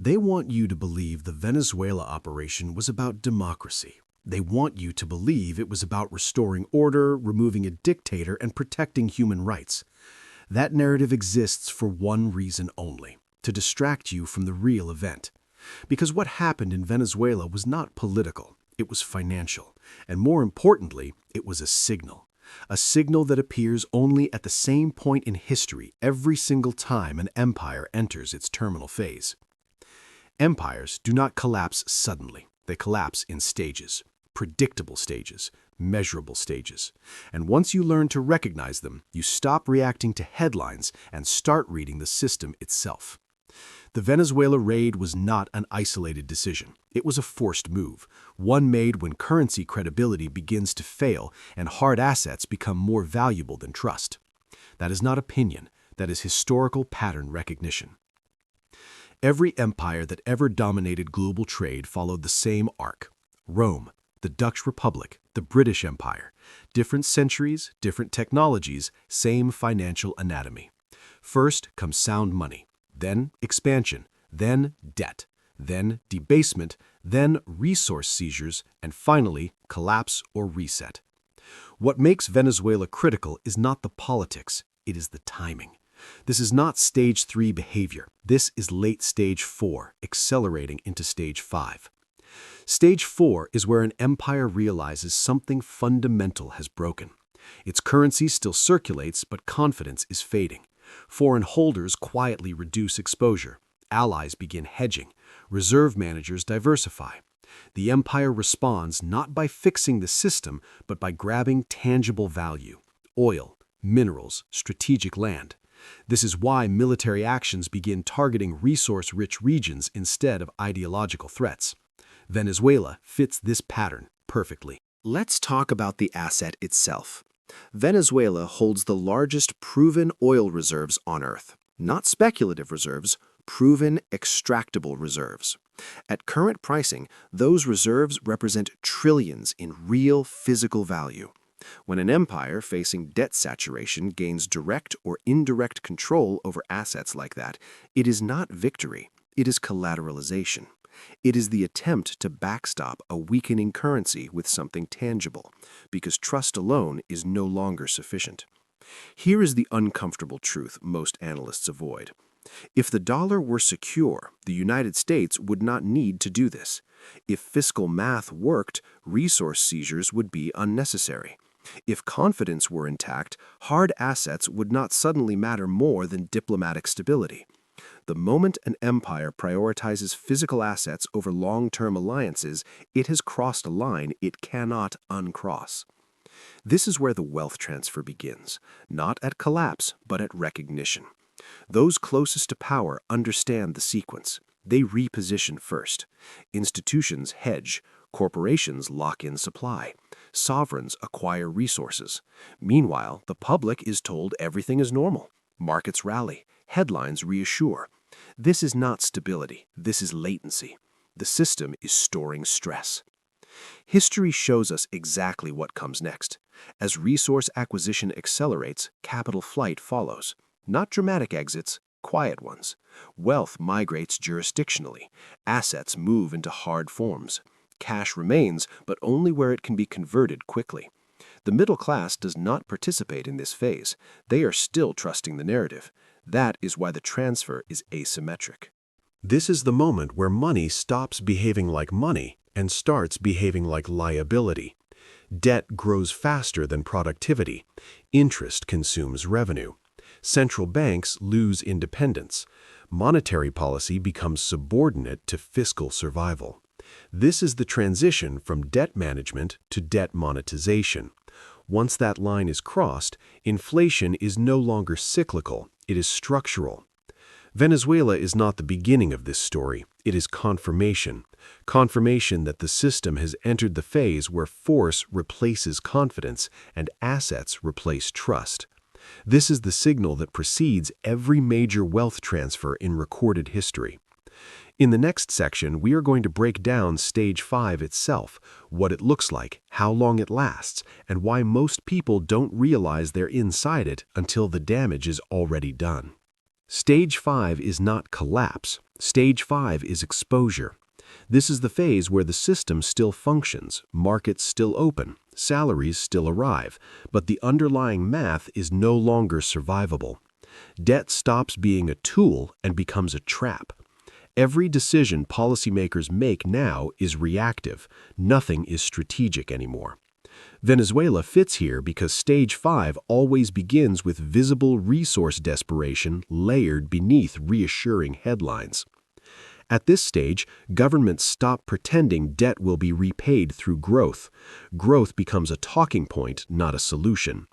They want you to believe the Venezuela operation was about democracy. They want you to believe it was about restoring order, removing a dictator, and protecting human rights. That narrative exists for one reason only: to distract you from the real event. Because what happened in Venezuela was not political, it was financial. And more importantly, it was a signal. A signal that appears only at the same point in history every single time an empire enters its terminal phase. Empires do not collapse suddenly. They collapse in stages, predictable stages, measurable stages. And once you learn to recognize them, you stop reacting to headlines and start reading the system itself. The Venezuela raid was not an isolated decision. It was a forced move, one made when currency credibility begins to fail and hard assets become more valuable than trust. That is not opinion, that is historical pattern recognition. Every empire that ever dominated global trade followed the same arc. Rome, the Dutch Republic, the British Empire. Different centuries, different technologies, same financial anatomy. First comes sound money, then expansion, then debt, then debasement, then resource seizures, and finally collapse or reset. What makes Venezuela critical is not the politics, it is the timing. This is not stage 3 behavior. This is late stage 4, accelerating into stage 5. Stage 4 is where an empire realizes something fundamental has broken. Its currency still circulates, but confidence is fading. Foreign holders quietly reduce exposure. Allies begin hedging. Reserve managers diversify. The empire responds not by fixing the system, but by grabbing tangible value: oil, minerals, strategic land. This is why military actions begin targeting resource-rich regions instead of ideological threats. Venezuela fits this pattern perfectly. Let's talk about the asset itself. Venezuela holds the largest proven oil reserves on Earth. Not speculative reserves, proven extractable reserves. At current pricing, those reserves represent trillions in real physical value. When an empire facing debt saturation gains direct or indirect control over assets like that, it is not victory, it is collateralization. It is the attempt to backstop a weakening currency with something tangible, because trust alone is no longer sufficient. Here is the uncomfortable truth most analysts avoid. If the dollar were secure, the United States would not need to do this. If fiscal math worked, resource seizures would be unnecessary. If confidence were intact, hard assets would not suddenly matter more than diplomatic stability. The moment an empire prioritizes physical assets over long-term alliances, it has crossed a line it cannot uncross. This is where the wealth transfer begins, not at collapse, but at recognition. Those closest to power understand the sequence. They reposition first. Institutions hedge. Corporations lock in supply. Sovereigns acquire resources. Meanwhile, the public is told everything is normal. Markets rally. Headlines reassure. This is not stability. This is latency. The system is storing stress. History shows us exactly what comes next. As resource acquisition accelerates, capital flight follows. Not dramatic exits, quiet ones. Wealth migrates jurisdictionally. Assets move into hard forms. Cash remains, but only where it can be converted quickly. The middle class does not participate in this phase. They are still trusting the narrative. That is why the transfer is asymmetric. This is the moment where money stops behaving like money and starts behaving like liability. Debt grows faster than productivity. Interest consumes revenue. Central banks lose independence. Monetary policy becomes subordinate to fiscal survival. This is the transition from debt management to debt monetization. Once that line is crossed, inflation is no longer cyclical, it is structural. Venezuela is not the beginning of this story, it is confirmation. Confirmation that the system has entered the phase where force replaces confidence and assets replace trust. This is the signal that precedes every major wealth transfer in recorded history. In the next section, we are going to break down Stage 5 itself, what it looks like, how long it lasts, and why most people don't realize they're inside it until the damage is already done. Stage 5 is not collapse. Stage 5 is exposure. This is the phase where the system still functions, markets still open, salaries still arrive, but the underlying math is no longer survivable. Debt stops being a tool and becomes a trap. Every decision policymakers make now is reactive. Nothing is strategic anymore. Venezuela fits here because Stage 5 always begins with visible resource desperation layered beneath reassuring headlines. At this stage, governments stop pretending debt will be repaid through growth. Growth becomes a talking point, not a solution.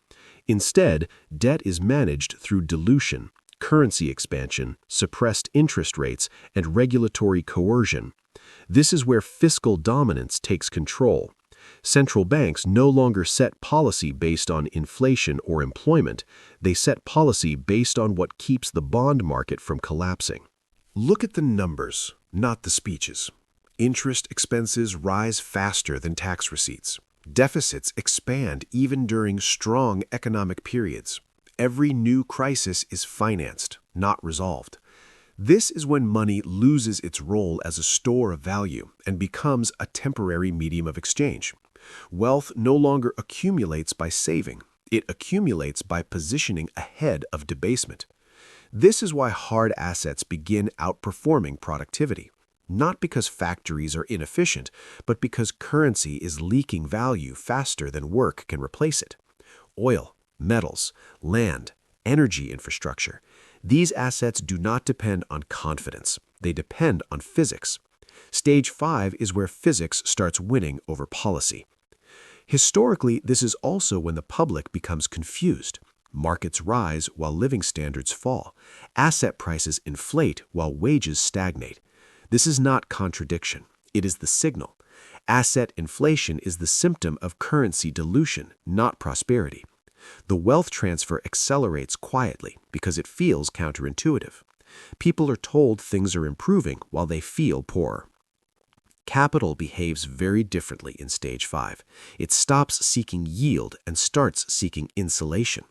Instead, debt is managed through dilution, currency expansion, suppressed interest rates, and regulatory coercion. This is where fiscal dominance takes control. Central banks no longer set policy based on inflation or employment. They set policy based on what keeps the bond market from collapsing. Look at the numbers, not the speeches. Interest expenses rise faster than tax receipts. Deficits expand even during strong economic periods. Every new crisis is financed, not resolved. This is when money loses its role as a store of value and becomes a temporary medium of exchange. Wealth no longer accumulates by saving. It accumulates by positioning ahead of debasement. This is why hard assets begin outperforming productivity. Not because factories are inefficient, but because currency is leaking value faster than work can replace it. Oil, metals, land, energy infrastructure. These assets do not depend on confidence. They depend on physics. Stage 5 is where physics starts winning over policy. Historically, this is also when the public becomes confused. Markets rise while living standards fall. Asset prices inflate while wages stagnate. This is not contradiction. It is the signal. Asset inflation is the symptom of currency dilution, not prosperity. The wealth transfer accelerates quietly because it feels counterintuitive. People are told things are improving while they feel poorer. Capital behaves very differently in Stage 5. It stops seeking yield and starts seeking insulation.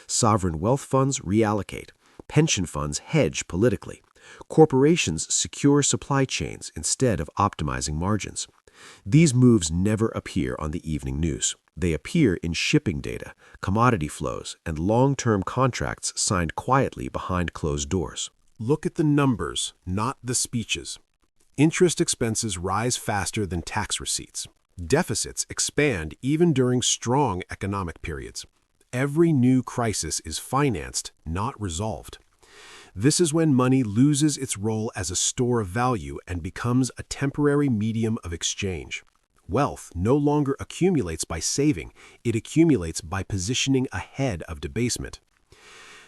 Sovereign wealth funds reallocate. Pension funds hedge politically. Corporations secure supply chains instead of optimizing margins. These moves never appear on the evening news. They appear in shipping data, commodity flows, and long-term contracts signed quietly behind closed doors. Look at the numbers, not the speeches. Interest expenses rise faster than tax receipts. Deficits expand even during strong economic periods. Every new crisis is financed, not resolved. This is when money loses its role as a store of value and becomes a temporary medium of exchange. Wealth no longer accumulates by saving, it accumulates by positioning ahead of debasement.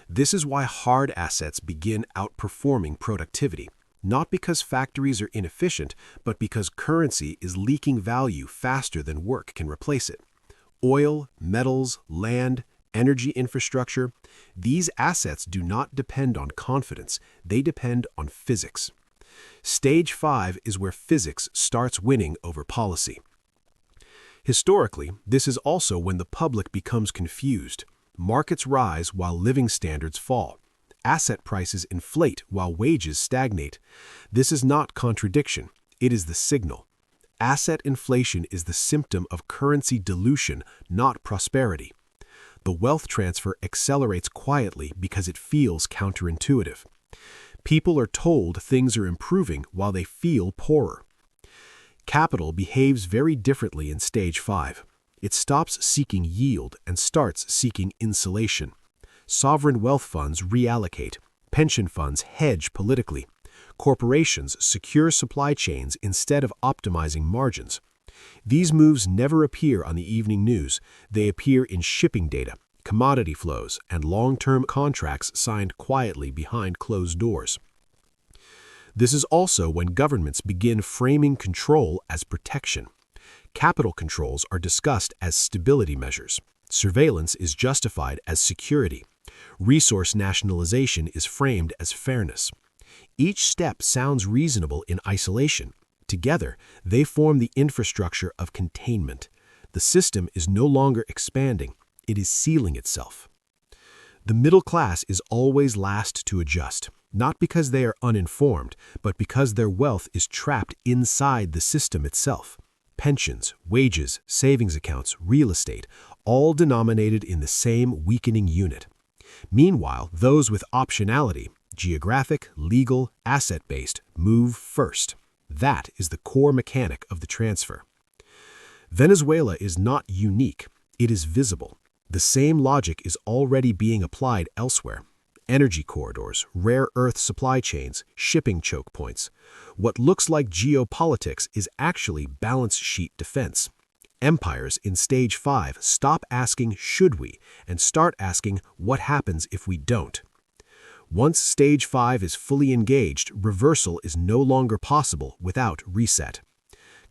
This is why hard assets begin outperforming productivity, not because factories are inefficient, but because currency is leaking value faster than work can replace it. Oil, metals, land, energy infrastructure, these assets do not depend on confidence, they depend on physics. Stage 5 is where physics starts winning over policy. Historically, this is also when the public becomes confused. Markets rise while living standards fall. Asset prices inflate while wages stagnate. This is not contradiction, it is the signal. Asset inflation is the symptom of currency dilution, not prosperity. The wealth transfer accelerates quietly because it feels counterintuitive. People are told things are improving while they feel poorer. Capital behaves very differently in Stage 5. It stops seeking yield and starts seeking insulation. Sovereign wealth funds reallocate. Pension funds hedge politically. Corporations secure supply chains instead of optimizing margins. These moves never appear on the evening news. They appear in shipping data, commodity flows, and long-term contracts signed quietly behind closed doors. This is also when governments begin framing control as protection. Capital controls are discussed as stability measures. Surveillance is justified as security. Resource nationalization is framed as fairness. Each step sounds reasonable in isolation. Together, they form the infrastructure of containment. The system is no longer expanding, it is sealing itself. The middle class is always last to adjust, not because they are uninformed, but because their wealth is trapped inside the system itself. Pensions, wages, savings accounts, real estate, all denominated in the same weakening unit. Meanwhile, those with optionality, geographic, legal, asset-based, move first. That is the core mechanic of the transfer. Venezuela is not unique, it is visible. The same logic is already being applied elsewhere. Energy corridors, rare earth supply chains, shipping choke points. What looks like geopolitics is actually balance sheet defense. Empires in Stage 5 stop asking "should we" and start asking "what happens if we don't?" Once Stage 5 is fully engaged, reversal is no longer possible without reset.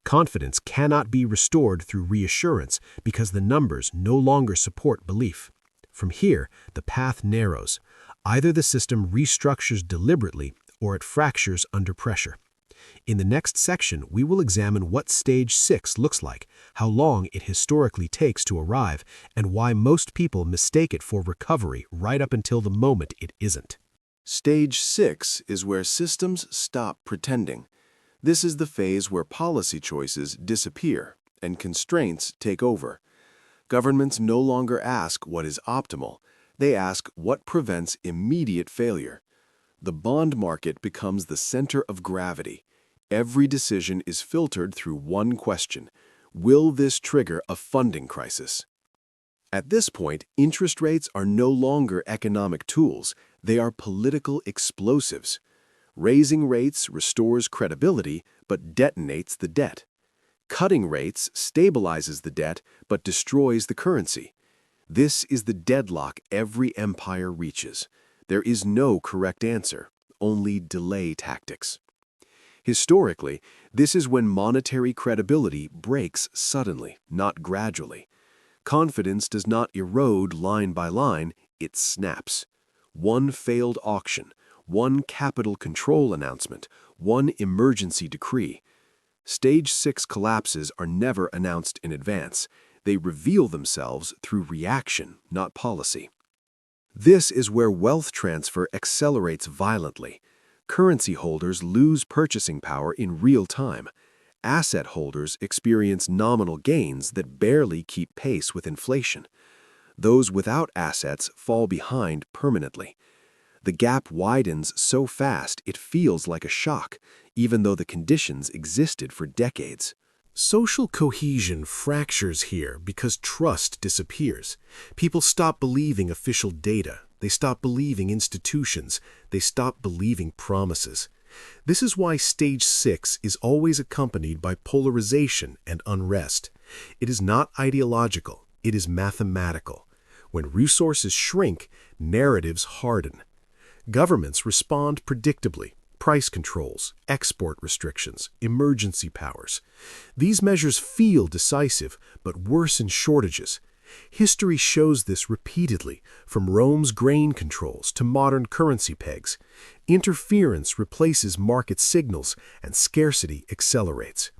Confidence cannot be restored through reassurance because the numbers no longer support belief. From here, the path narrows. Either the system restructures deliberately or it fractures under pressure. In the next section, we will examine what Stage 6 looks like, how long it historically takes to arrive, and why most people mistake it for recovery right up until the moment it isn't. Stage 6 is where systems stop pretending. This is the phase where policy choices disappear and constraints take over. Governments no longer ask what is optimal. They ask what prevents immediate failure. The bond market becomes the center of gravity. Every decision is filtered through one question: will this trigger a funding crisis? At this point, interest rates are no longer economic tools. They are political explosives. Raising rates restores credibility but detonates the debt. Cutting rates stabilizes the debt but destroys the currency. This is the deadlock every empire reaches. There is no correct answer, only delay tactics. Historically, this is when monetary credibility breaks suddenly, not gradually. Confidence does not erode line by line, it snaps. One failed auction, one capital control announcement, one emergency decree. Stage 6 collapses are never announced in advance. They reveal themselves through reaction, not policy. This is where wealth transfer accelerates violently. Currency holders lose purchasing power in real time. Asset holders experience nominal gains that barely keep pace with inflation. Those without assets fall behind permanently. The gap widens so fast it feels like a shock, even though the conditions existed for decades. Social cohesion fractures here because trust disappears. People stop believing official data. They stop believing institutions. They stop believing promises. This is why Stage 6 is always accompanied by polarization and unrest. It is not ideological. It is mathematical. When resources shrink, narratives harden. Governments respond predictably. Price controls, export restrictions, emergency powers. These measures feel decisive, but worsen shortages. History shows this repeatedly, from Rome's grain controls to modern currency pegs. Interference replaces market signals, and scarcity accelerates.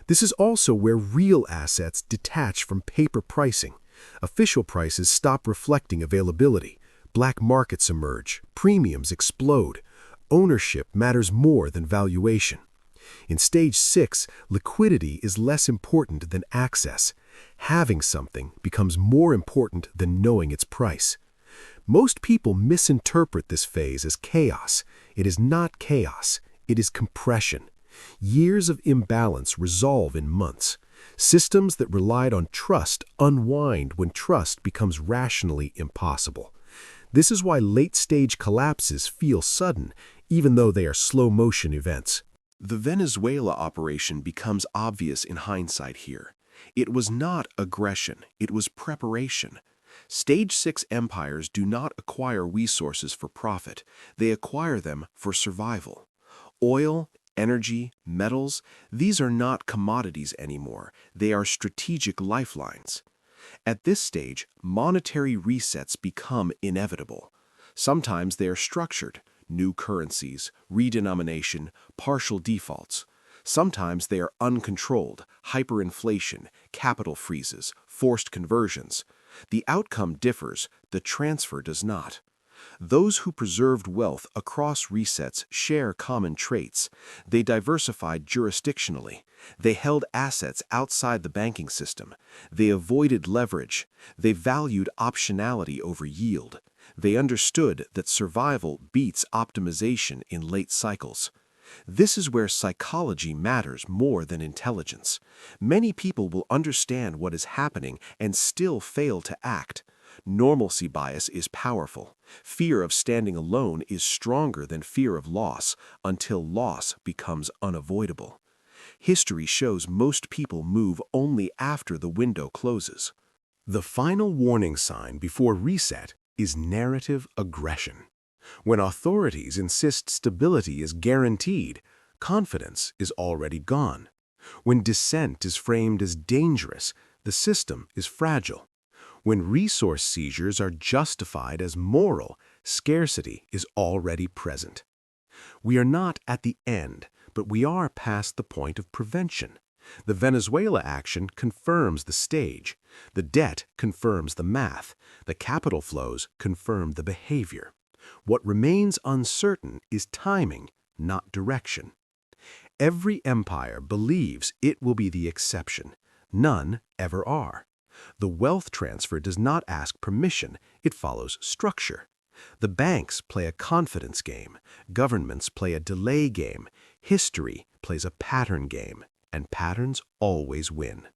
This is also where real assets detach from paper pricing. Official prices stop reflecting availability. Black markets emerge. Premiums explode. Ownership matters more than valuation. In Stage 6, liquidity is less important than access. Having something becomes more important than knowing its price. Most people misinterpret this phase as chaos. It is not chaos. It is compression. Years of imbalance resolve in months. Systems that relied on trust unwind when trust becomes rationally impossible. This is why late-stage collapses feel sudden, even though they are slow-motion events. The Venezuela operation becomes obvious in hindsight here. It was not aggression, it was preparation. Stage 6 empires do not acquire resources for profit, they acquire them for survival. Oil, energy, metals, these are not commodities anymore, they are strategic lifelines. At this stage, monetary resets become inevitable. Sometimes they are structured, new currencies, redenomination, partial defaults. Sometimes they are uncontrolled, hyperinflation, capital freezes, forced conversions. The outcome differs, the transfer does not. Those who preserved wealth across resets share common traits. They diversified jurisdictionally. They held assets outside the banking system. They avoided leverage. They valued optionality over yield. They understood that survival beats optimization in late cycles. This is where psychology matters more than intelligence. Many people will understand what is happening and still fail to act. Normalcy bias is powerful. Fear of standing alone is stronger than fear of loss until loss becomes unavoidable. History shows most people move only after the window closes. The final warning sign before reset is narrative aggression. When authorities insist stability is guaranteed, confidence is already gone. When dissent is framed as dangerous, the system is fragile. When resource seizures are justified as moral, scarcity is already present. We are not at the end, but we are past the point of prevention. The Venezuela action confirms the stage. The debt confirms the math. The capital flows confirm the behavior. What remains uncertain is timing, not direction. Every empire believes it will be the exception. None ever are. The wealth transfer does not ask permission, it follows structure. The banks play a confidence game, governments play a delay game, history plays a pattern game, and patterns always win.